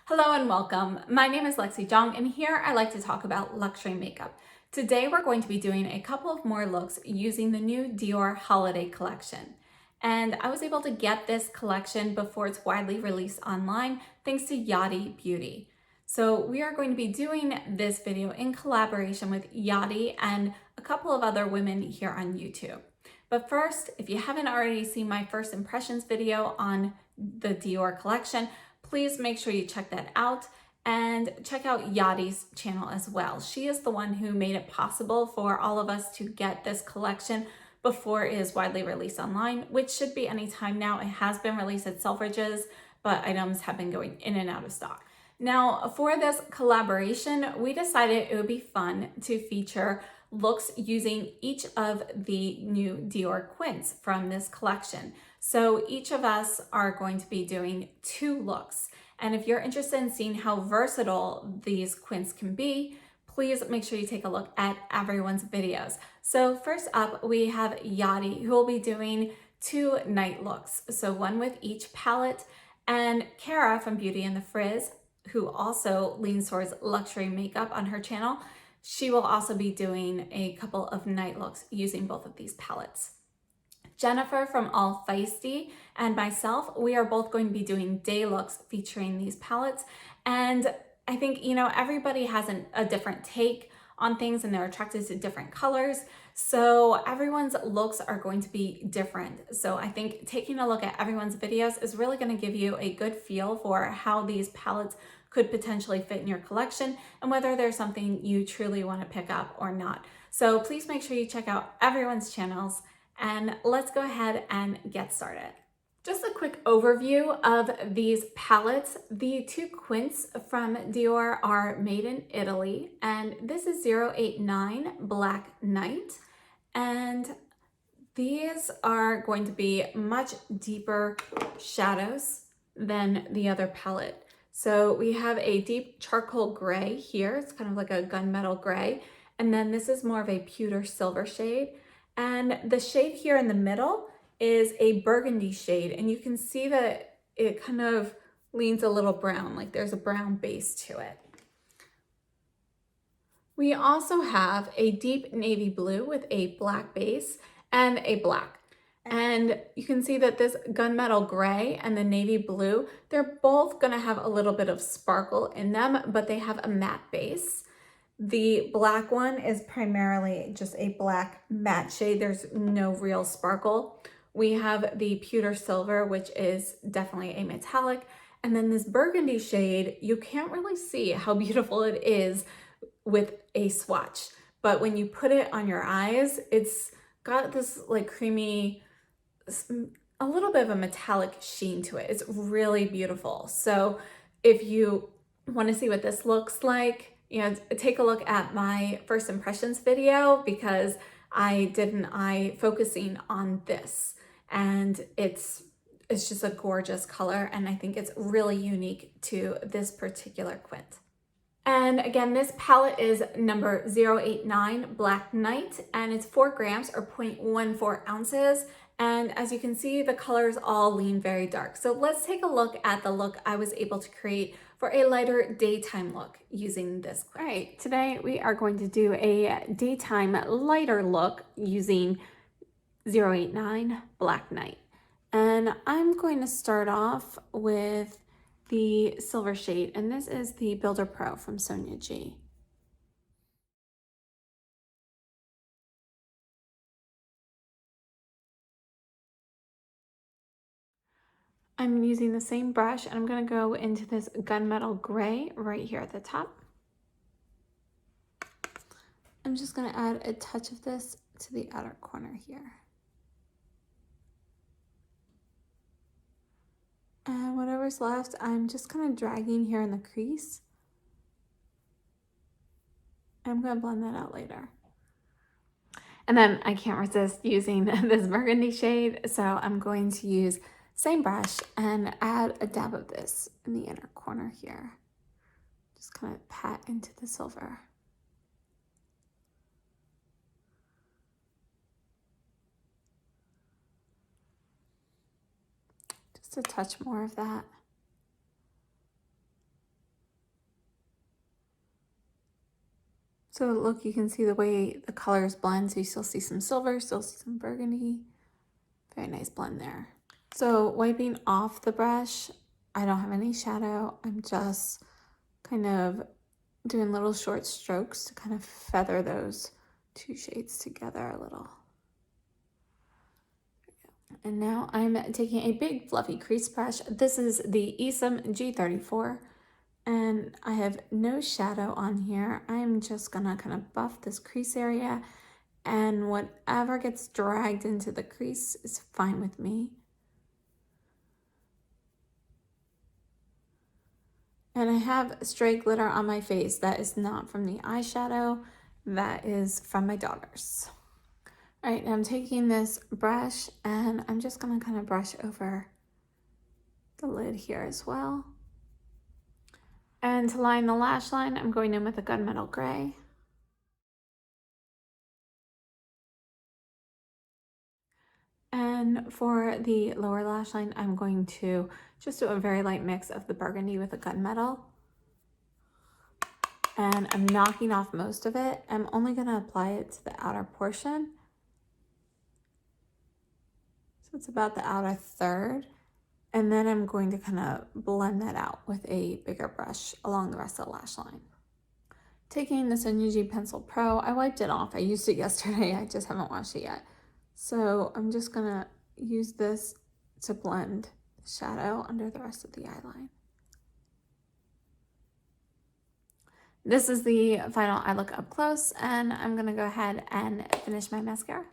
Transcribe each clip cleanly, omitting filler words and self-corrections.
Hello and welcome. My name is Lexi Jong, and here I like to talk about luxury makeup. Today we're going to be doing a couple of more looks using the new Dior holiday collection. And I was able to get this collection before it's widely released online thanks to Yachty Beauty. So we are going to be doing this video in collaboration with Yachty and a couple of other women here on YouTube. But first, if you haven't already seen my first impressions video on the Dior collection, please make sure you check that out and check out Yachty's channel as well. She is the one who made it possible for all of us to get this collection before it is widely released online, which should be any time now. It has been released at Selfridges, but items have been going in and out of stock. Now, for this collaboration, we decided it would be fun to feature looks using each of the new Dior Quints from this collection. So each of us are going to be doing 2 looks. And if you're interested in seeing how versatile these Quints can be, please make sure you take a look at everyone's videos. So first up, we have Yachty, who will be doing 2 night looks. So one with each palette, and Kara from Beauty and the Frizz, who also leans towards luxury makeup on her channel, she will also be doing a couple of night looks using both of these palettes. Jennifer from All Feisty and myself, we are both going to be doing day looks featuring these palettes. And I think, everybody has a different take on things and they're attracted to different colors. So everyone's looks are going to be different. So I think taking a look at everyone's videos is really going to give you a good feel for how these palettes could potentially fit in your collection and whether there's something you truly want to pick up or not. So please make sure you check out everyone's channels, and let's go ahead and get started. Just a quick overview of these palettes. The 2 Quints from Dior are made in Italy, and this is 089 Black Night. And these are going to be much deeper shadows than the other palette. So we have a deep charcoal gray here. It's kind of like a gunmetal gray. And then this is more of a pewter silver shade. And the shade here in the middle is a burgundy shade. And you can see that it kind of leans a little brown, like there's a brown base to it. We also have a deep navy blue with a black base and a black. And you can see that this gunmetal gray and the navy blue, they're both gonna have a little bit of sparkle in them, but they have a matte base. The black one is primarily just a black matte shade. There's no real sparkle. We have the pewter silver, which is definitely a metallic. And then this burgundy shade, you can't really see how beautiful it is with a swatch. But when you put it on your eyes, it's got this like creamy, a little bit of a metallic sheen to it. It's really beautiful. So if you want to see what this looks like, take a look at my first impressions video, because I did an eye focusing on this, and it's just a gorgeous color, and I think it's really unique to this particular Quint. And again, this palette is number 089 Black Night, and it's 4 grams or 0.14 ounces. And as you can see, the colors all lean very dark. So let's take a look at the look I was able to create for a lighter daytime look using this. All right, today we are going to do a daytime lighter look using 089 Black Night. And I'm going to start off with the silver shade, and this is the Builder Pro from Sonia G. I'm using the same brush, and I'm going to go into this gunmetal gray right here at the top. I'm just going to add a touch of this to the outer corner here. And whatever's left, I'm just kind of dragging here in the crease. I'm going to blend that out later. And then I can't resist using this burgundy shade, so I'm going to use same brush and add a dab of this in the inner corner here. Just kind of pat into the silver. Just a touch more of that. So look, you can see the way the colors blend. So you still see some silver, still see some burgundy. Very nice blend there. So wiping off the brush, I don't have any shadow. I'm just kind of doing little short strokes to kind of feather those two shades together a little. And now I'm taking a big fluffy crease brush. This is the Esom G34, and I have no shadow on here. I'm just gonna kind of buff this crease area, and whatever gets dragged into the crease is fine with me. And I have stray glitter on my face. That is not from the eyeshadow, that is from my daughters. All right, I'm taking this brush and I'm just gonna kind of brush over the lid here as well. And to line the lash line, I'm going in with a gunmetal gray. And for the lower lash line, I'm going to just do a very light mix of the burgundy with the gunmetal. And I'm knocking off most of it. I'm only gonna apply it to the outer portion. So it's about the outer third. And then I'm going to kind of blend that out with a bigger brush along the rest of the lash line. Taking the Givenchy Pencil Pro, I wiped it off. I used it yesterday, I just haven't washed it yet. So I'm just gonna use this to blend the shadow under the rest of the eyeline. This is the final eye look up close, and I'm gonna go ahead and finish my mascara.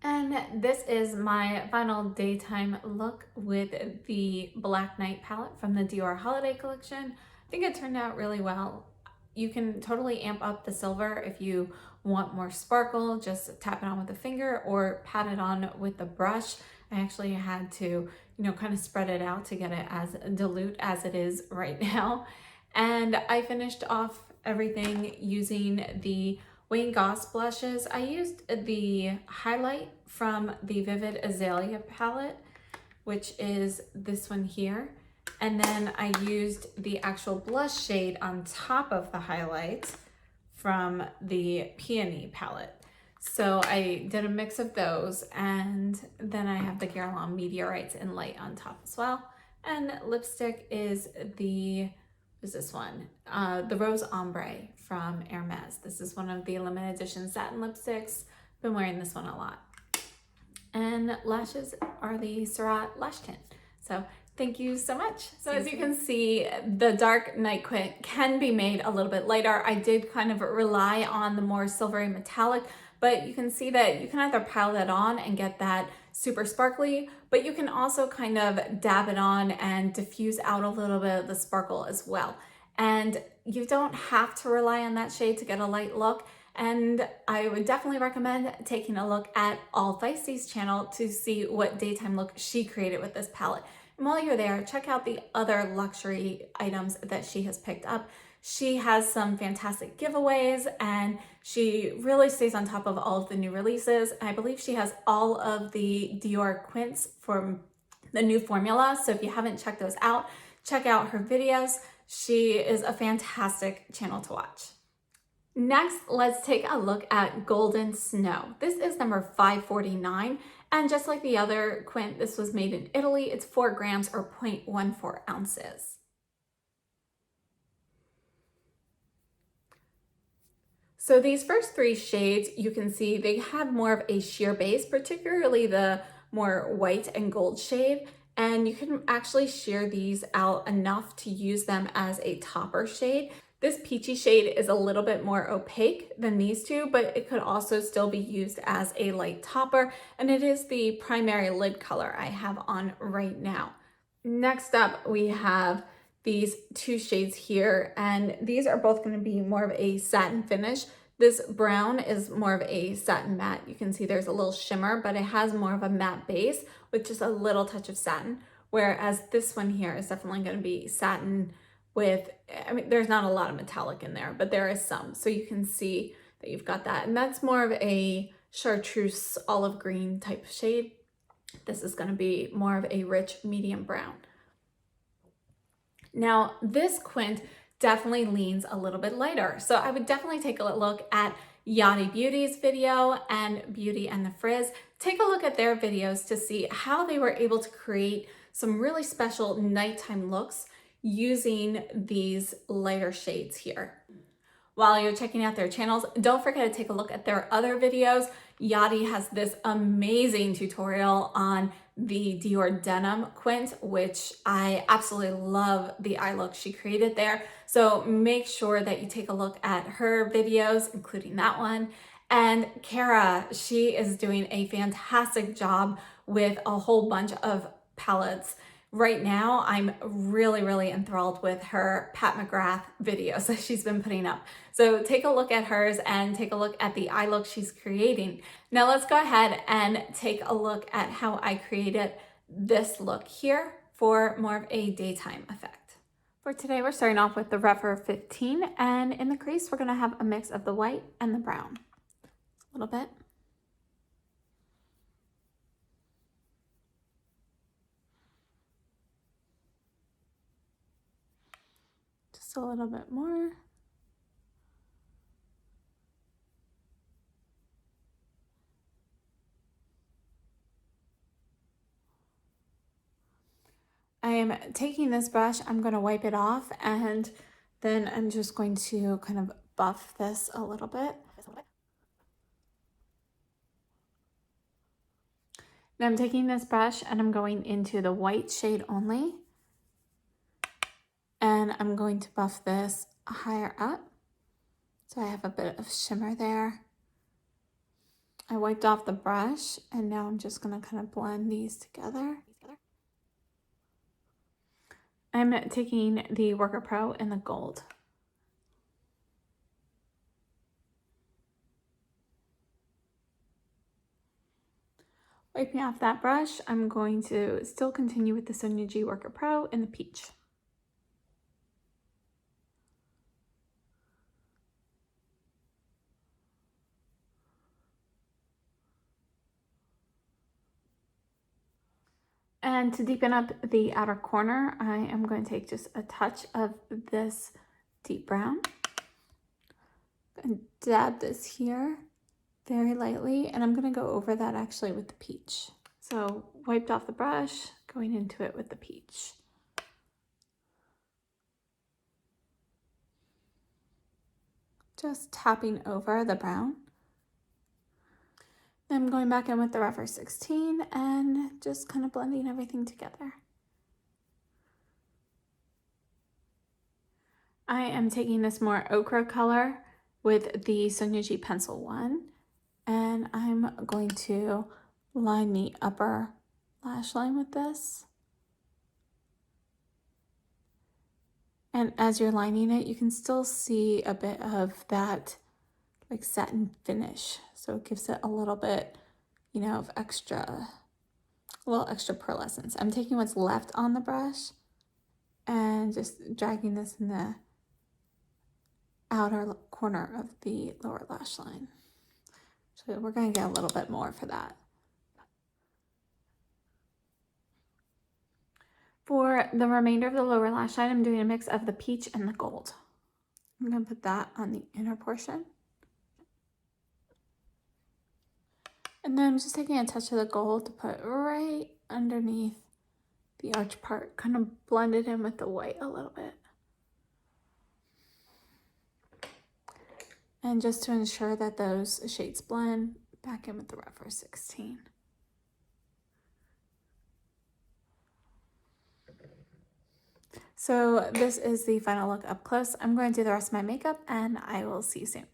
And this is my final daytime look with the Black Night palette from the Dior Holiday Collection. I think it turned out really well. You can totally amp up the silver if you want more sparkle, just tap it on with a finger or pat it on with the brush. I actually had to, kind of spread it out to get it as dilute as it is right now. And I finished off everything using the Wayne Goss blushes. I used the highlight from the Vivid Azalea palette, which is this one here. And then I used the actual blush shade on top of the highlight from the Peony palette. So I did a mix of those, and then I have the Guerlain Meteorites in light on top as well. And lipstick is the this one? The Rose Ombre from Hermes. This is one of the limited edition satin lipsticks. Been wearing this one a lot. And lashes are the Surratt Lash Tint. So thank you so much. So as you can see, the dark night quint can be made a little bit lighter. I did kind of rely on the more silvery metallic, but you can see that you can either pile that on and get that super sparkly, but you can also kind of dab it on and diffuse out a little bit of the sparkle as well. And you don't have to rely on that shade to get a light look. And I would definitely recommend taking a look at All Feisty's channel to see what daytime look she created with this palette. And while you're there, check out the other luxury items that she has picked up. She has some fantastic giveaways, and she really stays on top of all of the new releases. I believe she has all of the Dior Quints from the new formula. So if you haven't checked those out, check out her videos. She is a fantastic channel to watch. Next, let's take a look at Golden Snow. This is number 549, and just like the other quint, this was made in Italy. It's 4 grams or 0.14 ounces. So these first 3 shades, you can see they have more of a sheer base, particularly the more white and gold shade. And you can actually sheer these out enough to use them as a topper shade. This peachy shade is a little bit more opaque than these two, but it could also still be used as a light topper. And it is the primary lid color I have on right now. Next up, we have these 2 shades here, and these are both going to be more of a satin finish. This brown is more of a satin matte. You can see there's a little shimmer, but it has more of a matte base with just a little touch of satin, whereas this one here is definitely going to be satin with, there's not a lot of metallic in there, but there is some. So you can see that you've got that, and that's more of a chartreuse olive green type shade. This is going to be more of a rich medium brown. Now, this quint definitely leans a little bit lighter. So I would definitely take a look at Yachty Beauty's video and Beauty and the Frizz. Take a look at their videos to see how they were able to create some really special nighttime looks using these lighter shades here. While you're checking out their channels, don't forget to take a look at their other videos. Yachty has this amazing tutorial on the Dior denim quint, which I absolutely love the eye look she created there. So make sure that you take a look at her videos, including that one. And Kara, she is doing a fantastic job with a whole bunch of palettes. Right now, I'm really enthralled with her Pat McGrath videos that she's been putting up. So take a look at hers and take a look at the eye look she's creating. Now let's go ahead and take a look at how I created this look here for more of a daytime effect. For today, we're starting off with the Rephr 15, and in the crease, we're gonna have a mix of the white and the brown. A little bit. Just a little bit more. I am taking this brush, I'm going to wipe it off, and then I'm just going to kind of buff this a little bit. Now I'm taking this brush and I'm going into the white shade only, and I'm going to buff this higher up so I have a bit of shimmer there. I wiped off the brush and now I'm just going to kind of blend these together. I'm taking the Worker Pro in the gold. Wiping off that brush, I'm going to still continue with the Sonia G Worker Pro in the peach. And to deepen up the outer corner, I am going to take just a touch of this deep brown and dab this here very lightly, and I'm going to go over that actually with the peach. So wiped off the brush, going into it with the peach. Just tapping over the brown. Then I'm going back in with the Rephr 16 and just kind of blending everything together. I am taking this more ochre color with the Sonia G Pencil 1, and I'm going to line the upper lash line with this. And as you're lining it, you can still see a bit of that like satin finish. So it gives it a little bit, you know, of a little extra pearlescence. I'm taking what's left on the brush and just dragging this in the outer corner of the lower lash line. So we're going to get a little bit more for that. For the remainder of the lower lash line, I'm doing a mix of the peach and the gold. I'm going to put that on the inner portion. And then I'm just taking a touch of the gold to put right underneath the arch part, kind of blend it in with the white a little bit. And just to ensure that those shades blend, back in with the Rephr 16. So this is the final look up close. I'm going to do the rest of my makeup and I will see you soon.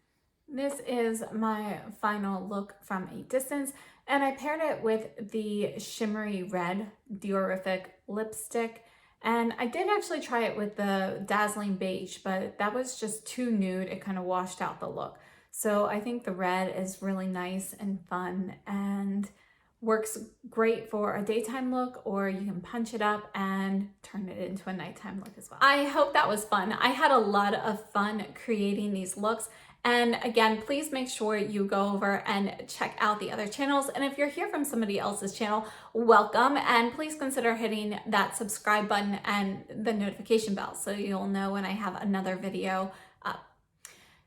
This is my final look from a distance, and I paired it with the shimmery red Diorific lipstick, and I did actually try it with the dazzling beige, but that was just too nude. It kind of washed out the look. So I think the red is really nice and fun and works great for a daytime look, or you can punch it up and turn it into a nighttime look as well. I hope that was fun. I had a lot of fun creating these looks, And again, please make sure you go over and check out the other channels. And if you're here from somebody else's channel, welcome. And please consider hitting that subscribe button and the notification bell so you'll know when I have another video up.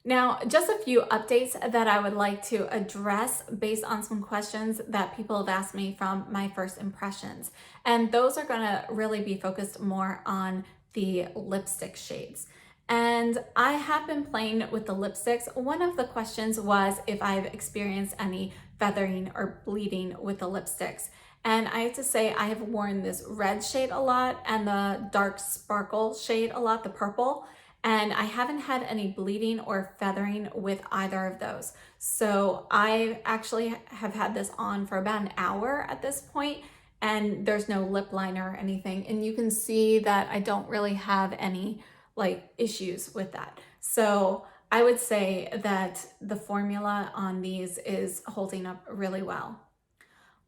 Now, just a few updates that I would like to address based on some questions that people have asked me from my first impressions. And those are going to really be focused more on the lipstick shades. And I have been playing with the lipsticks. One of the questions was if I've experienced any feathering or bleeding with the lipsticks. And I have to say I have worn this red shade a lot and the dark sparkle shade a lot, the purple. And I haven't had any bleeding or feathering with either of those. So I actually have had this on for about an hour at this point, and there's no lip liner or anything. And you can see that I don't really have any issues with that. So I would say that the formula on these is holding up really well.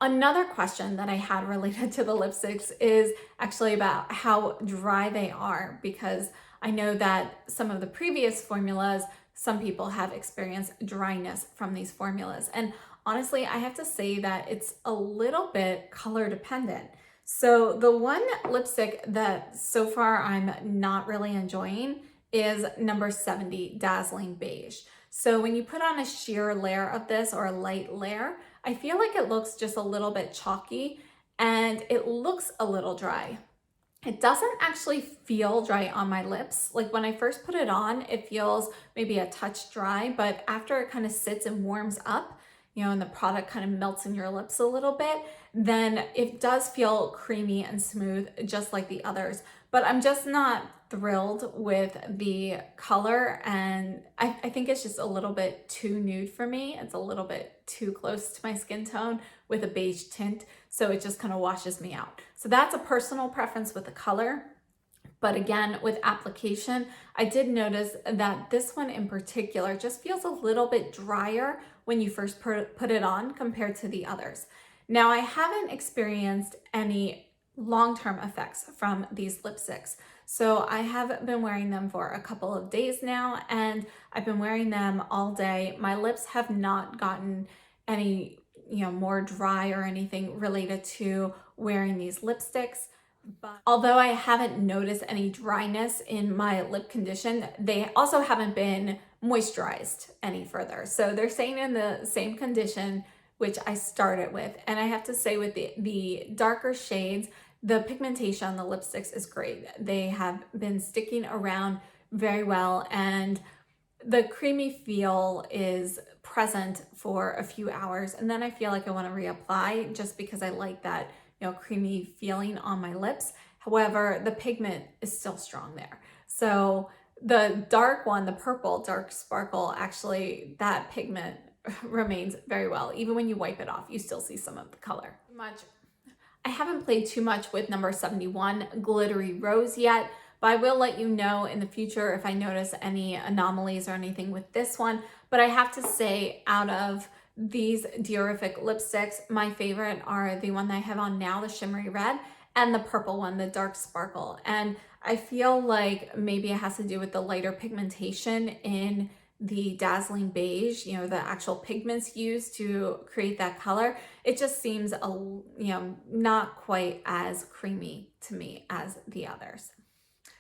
Another question that I had related to the lipsticks is actually about how dry they are, because I know that some of the previous formulas, some people have experienced dryness from these formulas. And honestly, I have to say that it's a little bit color dependent. So the one lipstick that so far I'm not really enjoying is number 70, Dazzling Beige. So when you put on a sheer layer of this or a light layer, I feel like it looks just a little bit chalky and it looks a little dry. It doesn't actually feel dry on my lips. Like when I first put it on, it feels maybe a touch dry, but after it kind of sits and warms up, and the product kind of melts in your lips a little bit, then it does feel creamy and smooth, just like the others. But I'm just not thrilled with the color, and I think it's just a little bit too nude for me. It's a little bit too close to my skin tone with a beige tint, so it just kind of washes me out. So that's a personal preference with the color. But again, with application, I did notice that this one in particular just feels a little bit drier when you first put it on compared to the others. Now, I haven't experienced any long-term effects from these lipsticks. So I have been wearing them for a couple of days now, and I've been wearing them all day. My lips have not gotten any, more dry or anything related to wearing these lipsticks. But although I haven't noticed any dryness in my lip condition, they also haven't been moisturized any further. So they're staying in the same condition, which I started with. And I have to say with the darker shades, the pigmentation on the lipsticks is great. They have been sticking around very well, and the creamy feel is present for a few hours. And then I feel like I want to reapply just because I like that creamy feeling on my lips. However, the pigment is still strong there. So the dark one, the purple dark sparkle, actually that pigment remains very well. Even when you wipe it off, you still see some of the color. I haven't played too much with number 71, Glittery Rose yet, but I will let you know in the future if I notice any anomalies or anything with this one. But I have to say, out of these Diorific lipsticks, my favorite are the one that I have on now, the shimmery red, and the purple one, the dark sparkle. And I feel like maybe it has to do with the lighter pigmentation in the Dazzling Beige, the actual pigments used to create that color. It just seems, not quite as creamy to me as the others.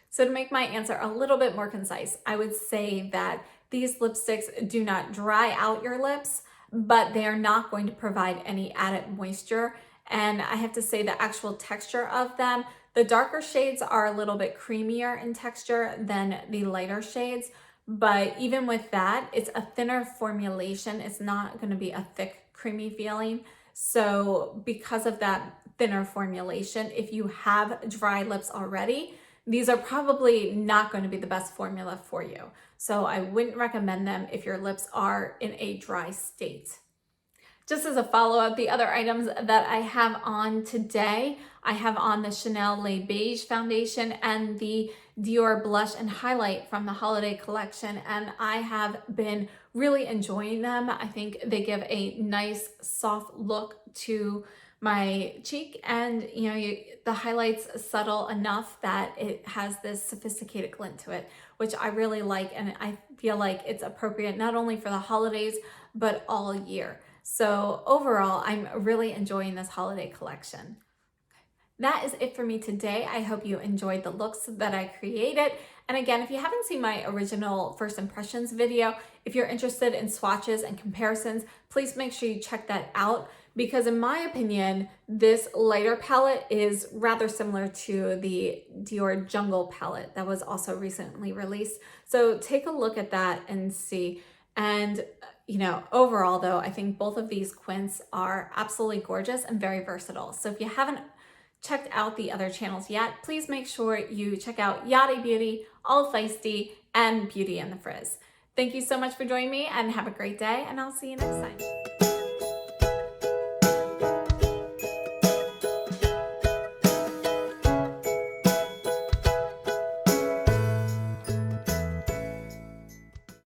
So to make my answer a little bit more concise, I would say that these lipsticks do not dry out your lips, but they are not going to provide any added moisture. And I have to say the actual texture of them, the darker shades are a little bit creamier in texture than the lighter shades. But even with that, it's a thinner formulation. It's not going to be a thick, creamy feeling. So because of that thinner formulation, if you have dry lips already, these are probably not going to be the best formula for you. So I wouldn't recommend them if your lips are in a dry state. Just as a follow-up, the other items that I have on today, I have on the Chanel Le Beige foundation and the Dior blush and highlight from the holiday collection, and I have been really enjoying them. I think they give a nice soft look to my cheek, and the highlights subtle enough that it has this sophisticated glint to it, which I really like, and I feel like it's appropriate not only for the holidays but all year. So overall, I'm really enjoying this holiday collection. That is it for me today. I hope you enjoyed the looks that I created. And again, if you haven't seen my original first impressions video, if you're interested in swatches and comparisons, please make sure you check that out, because in my opinion, this lighter palette is rather similar to the Dior Jungle palette that was also recently released. So take a look at that and see. And overall though, I think both of these Quints are absolutely gorgeous and very versatile. So if you haven't checked out the other channels yet, please make sure you check out Yachty Beauty, All Feisty, and Beauty and the Frizz. Thank you so much for joining me, and have a great day, and I'll see you next time.